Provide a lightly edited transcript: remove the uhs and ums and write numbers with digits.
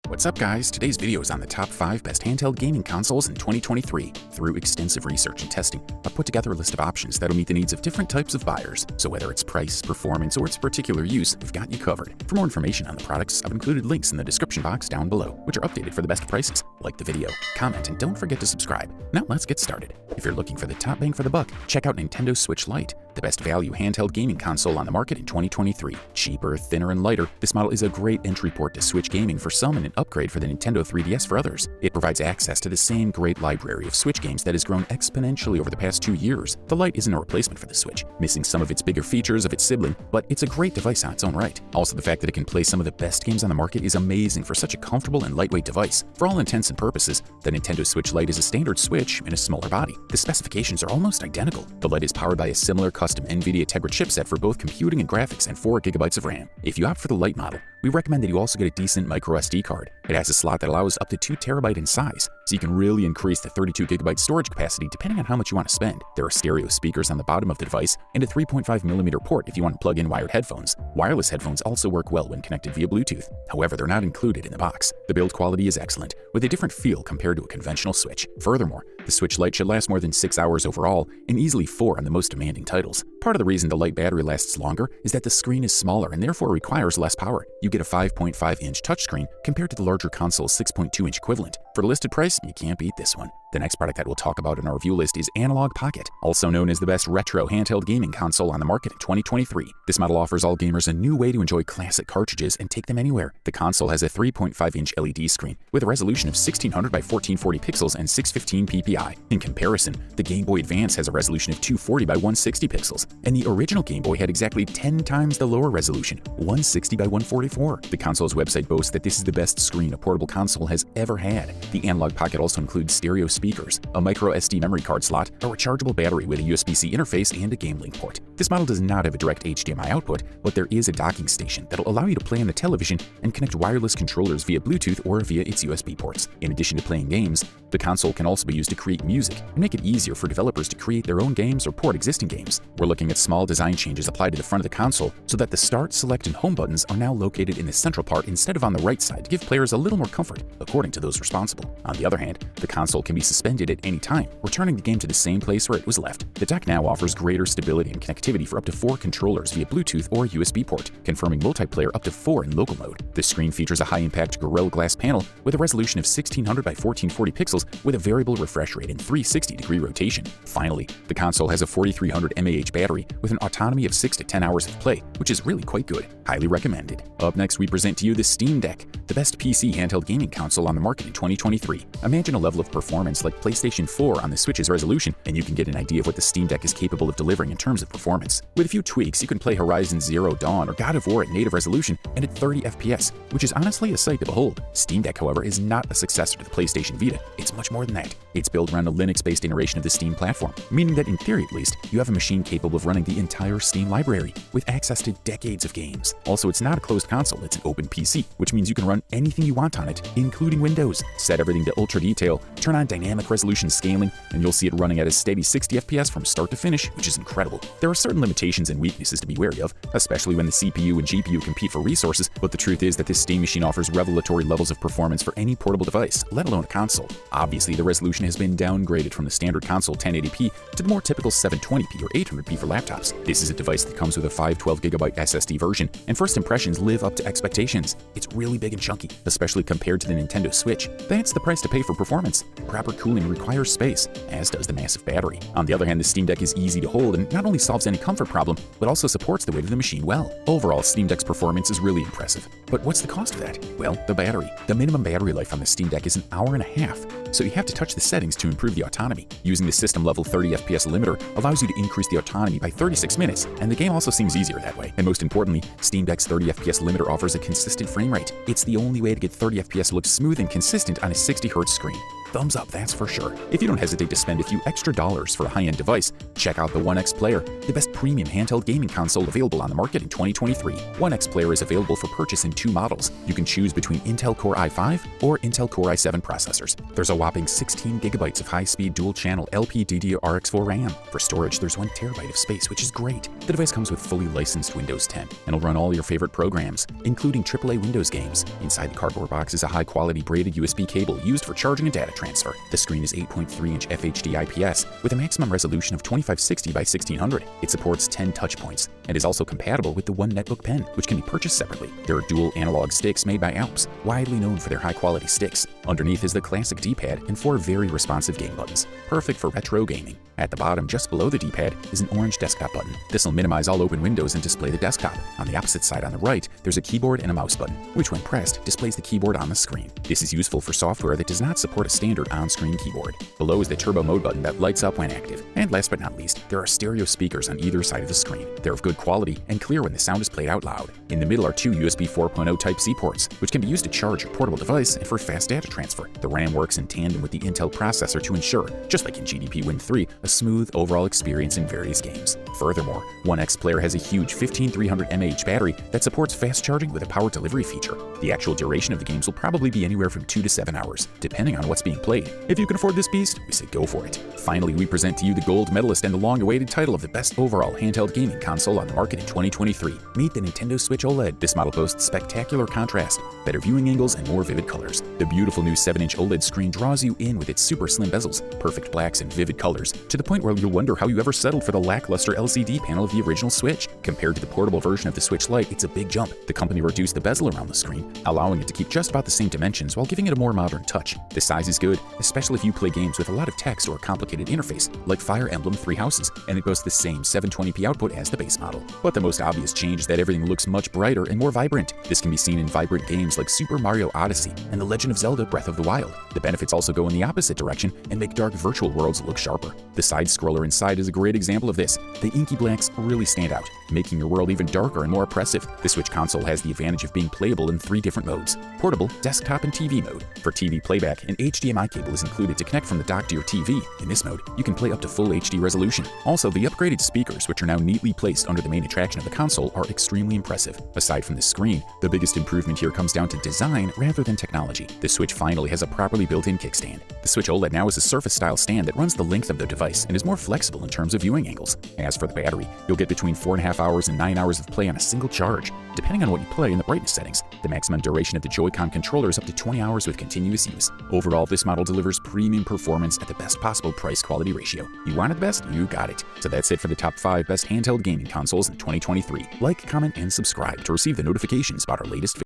What's up guys, today's video is on the top 5 best handheld gaming consoles in 2023. Through extensive research and testing, I've put together a list of options that'll meet the needs of different types of buyers. So whether it's price, performance, or its particular use, we've got you covered. For more information on the products, I've included links in the description box down below, which are updated for the best prices. Like the video, comment, and don't forget to subscribe. Now let's get started. If you're looking for the top bang for the buck, check out Nintendo Switch Lite, the best value handheld gaming console on the market in 2023. Cheaper, thinner, and lighter, this model is a great entry port to Switch gaming for some and an upgrade for the Nintendo 3DS for others. It provides access to the same great library of Switch games that has grown exponentially over the past 2 years. The Lite isn't a replacement for the Switch, missing some of its bigger features of its sibling, but it's a great device on its own right. Also, the fact that it can play some of the best games on the market is amazing for such a comfortable and lightweight device. For all intents and purposes, the Nintendo Switch Lite is a standard Switch in a smaller body. The specifications are almost identical. The Lite is powered by a similar custom NVIDIA Tegra chipset for both computing and graphics and 4 GB of RAM. If you opt for the Lite model, we recommend that you also get a decent micro SD card. It has a slot that allows up to 2 TB in size, so you can really increase the 32 GB storage capacity depending on how much you want to spend. There are stereo speakers on the bottom of the device and a 3.5mm port if you want to plug in wired headphones. Wireless headphones also work well when connected via Bluetooth. However, they're not included in the box. The build quality is excellent, with a different feel compared to a conventional Switch. Furthermore, the Switch Lite should last more than 6 hours overall and easily 4 on the most demanding titles. Part of the reason the Lite battery lasts longer is that the screen is smaller and therefore requires less power. You get a 5.5-inch touchscreen compared to the larger console's 6.2-inch equivalent. For the listed price, you can't beat this one. The next product that we'll talk about in our review list is Analog Pocket, also known as the best retro handheld gaming console on the market in 2023. This model offers all gamers a new way to enjoy classic cartridges and take them anywhere. The console has a 3.5-inch LED screen with a resolution of 1600 by 1440 pixels and 615 ppi. In comparison, the Game Boy Advance has a resolution of 240 by 160 pixels, and the original Game Boy had exactly 10 times the lower resolution, 160 by 144. The console's website boasts that this is the best screen a portable console has ever had. The Analog Pocket also includes stereo speakers, a micro SD memory card slot, a rechargeable battery with a USB-C interface, and a Game Link port. This model does not have a direct HDMI output, but there is a docking station that'll allow you to play on the television and connect wireless controllers via Bluetooth or via its USB ports. In addition to playing games, the console can also be used to create music and make it easier for developers to create their own games or port existing games. We're looking at small design changes applied to the front of the console so that the Start, Select, and Home buttons are now located in the central part instead of on the right side to give players a little more comfort, according to those responsible. On the other hand, the console can be suspended at any time, returning the game to the same place where it was left. The dock now offers greater stability and connectivity for up to 4 controllers via Bluetooth or USB port, confirming multiplayer up to 4 in local mode. The screen features a high-impact Gorilla Glass panel with a resolution of 1600 by 1440 pixels with a variable refresh rate and 360-degree rotation. Finally, the console has a 4300 mAh battery with an autonomy of 6 to 10 hours of play, which is really quite good. Highly recommended. Up next, we present to you the Steam Deck, the best PC handheld gaming console on the market in 2023. Imagine a level of performance like PlayStation 4 on the Switch's resolution, and you can get an idea of what the Steam Deck is capable of delivering in terms of performance. With a few tweaks, you can play Horizon Zero Dawn or God of War at native resolution and at 30 FPS, which is honestly a sight to behold. Steam Deck, however, is not a successor to the PlayStation Vita. It's much more than that. It's built around a Linux-based iteration of the Steam platform, meaning that in theory at least, you have a machine capable of running the entire Steam library, with access to decades of games. Also, it's not a closed console, it's an open PC, which means you can run anything you want on it, including Windows. Set everything to ultra detail, turn on dynamic resolution scaling, and you'll see it running at a steady 60 FPS from start to finish, which is incredible. There are certain limitations and weaknesses to be wary of, especially when the CPU and GPU compete for resources, but the truth is that this Steam machine offers revelatory levels of performance for any portable device, let alone a console. Obviously, the resolution has been downgraded from the standard console 1080p to the more typical 720p or 800p for laptops. This is a device that comes with a 512GB SSD version, and first impressions live up to expectations. It's really big and chunky, especially compared to the Nintendo Switch. That's the price to pay for performance. Proper cooling requires space, as does the massive battery. On the other hand, the Steam Deck is easy to hold and not only solves any comfort problem, but also supports the weight of the machine well. Overall, Steam Deck's performance is really impressive. But what's the cost of that? Well, the battery. The minimum battery life on the Steam Deck is an hour and a half, so you have to touch the settings to improve the autonomy. Using the system level 30 FPS limiter allows you to increase the autonomy by 36 minutes, and the game also seems easier that way. And most importantly, Steam Deck's 30 FPS limiter offers a consistent frame rate. It's the only way to get 30 FPS look smooth and consistent on a 60Hz screen. thumbs up, that's for sure. If you don't hesitate to spend a few extra dollars for a high-end device, check out the One X Player, the best premium handheld gaming console available on the market in 2023. One X Player is available for purchase in 2 models. You can choose between Intel Core i5 or Intel Core i7 processors. There's a whopping 16 gigabytes of high-speed dual-channel LPDDR4 RAM. For storage, there's 1 terabyte of space, which is great. The device comes with fully licensed Windows 10 and will run all your favorite programs, including AAA Windows games. Inside the cardboard box is a high-quality braided USB cable used for charging and data transfer. The screen is 8.3-inch FHD IPS with a maximum resolution of 2560 by 1600. It supports 10 touch points and is also compatible with the One Netbook Pen, which can be purchased separately. There are dual analog sticks made by Alps, widely known for their high-quality sticks. Underneath is the classic D-pad and 4 very responsive game buttons, perfect for retro gaming. At the bottom, just below the D-pad, is an orange desktop button. This will minimize all open windows and display the desktop. On the opposite side on the right, there's a keyboard and a mouse button, which when pressed, displays the keyboard on the screen. This is useful for software that does not support a standard on-screen keyboard. Below is the turbo mode button that lights up when active. And last but not least, there are stereo speakers on either side of the screen. They're of good quality and clear when the sound is played out loud. In the middle are 2 USB 4.0 Type-C ports, which can be used to charge your portable device and for fast data transfer. The RAM works in tandem with the Intel processor to ensure, just like in GDP Win 3, a smooth overall experience in various games. Furthermore, One X Player has a huge 15300 mAh battery that supports fast charging with a power delivery feature. The actual duration of the games will probably be anywhere from 2 to 7 hours, depending on what's being played. If you can afford this beast, we say go for it. Finally, we present to you the gold medalist and the long-awaited title of the best overall handheld gaming console on the market in 2023. Meet the Nintendo Switch OLED. This model boasts spectacular contrast, better viewing angles, and more vivid colors. The beautiful new 7-inch OLED screen draws you in with its super slim bezels, perfect blacks, and vivid colors, to the point where you'll wonder how you ever settled for the lackluster LCD panel of the original Switch. Compared to the portable version of the Switch Lite, it's a big jump. The company reduced the bezel around the screen, allowing it to keep just about the same dimensions while giving it a more modern touch. The size is good, especially if you play games with a lot of text or a complicated interface, like Fire Emblem 3 Houses, and it boasts the same 720p output as the base model. But the most obvious change is that everything looks much brighter and more vibrant. This can be seen in vibrant games like Super Mario Odyssey and The Legend of Zelda Breath of the Wild. The benefits also go in the opposite direction and make dark virtual worlds look sharper. The side-scroller inside is a great example of this. The inky blacks really stand out, making your world even darker and more oppressive. The Switch console has the advantage of being playable in 3 different modes: portable, desktop, and TV mode. For TV playback, an HDMI cable is included to connect from the dock to your TV. In this mode, you can play up to full HD resolution. Also, the upgraded speakers, which are now neatly placed under the main attraction of the console, are extremely impressive. Aside from the screen, the biggest improvement here comes down to design rather than technology. The Switch finally has a properly built-in kickstand. The Switch OLED now is a Surface-style stand that runs the length of the device and is more flexible in terms of viewing angles. As for the battery, you'll get between 4.5 hours and 9 hours of play on a single charge, depending on what you play and the brightness settings. The maximum duration of the Joy-Con controller is up to 20 hours with continuous use. Overall, this model delivers premium performance at the best possible price-quality ratio. You wanted the best? You got it. So that's it for the top 5 best handheld gaming consoles in 2023. Like, comment, and subscribe to receive the notifications about our latest videos.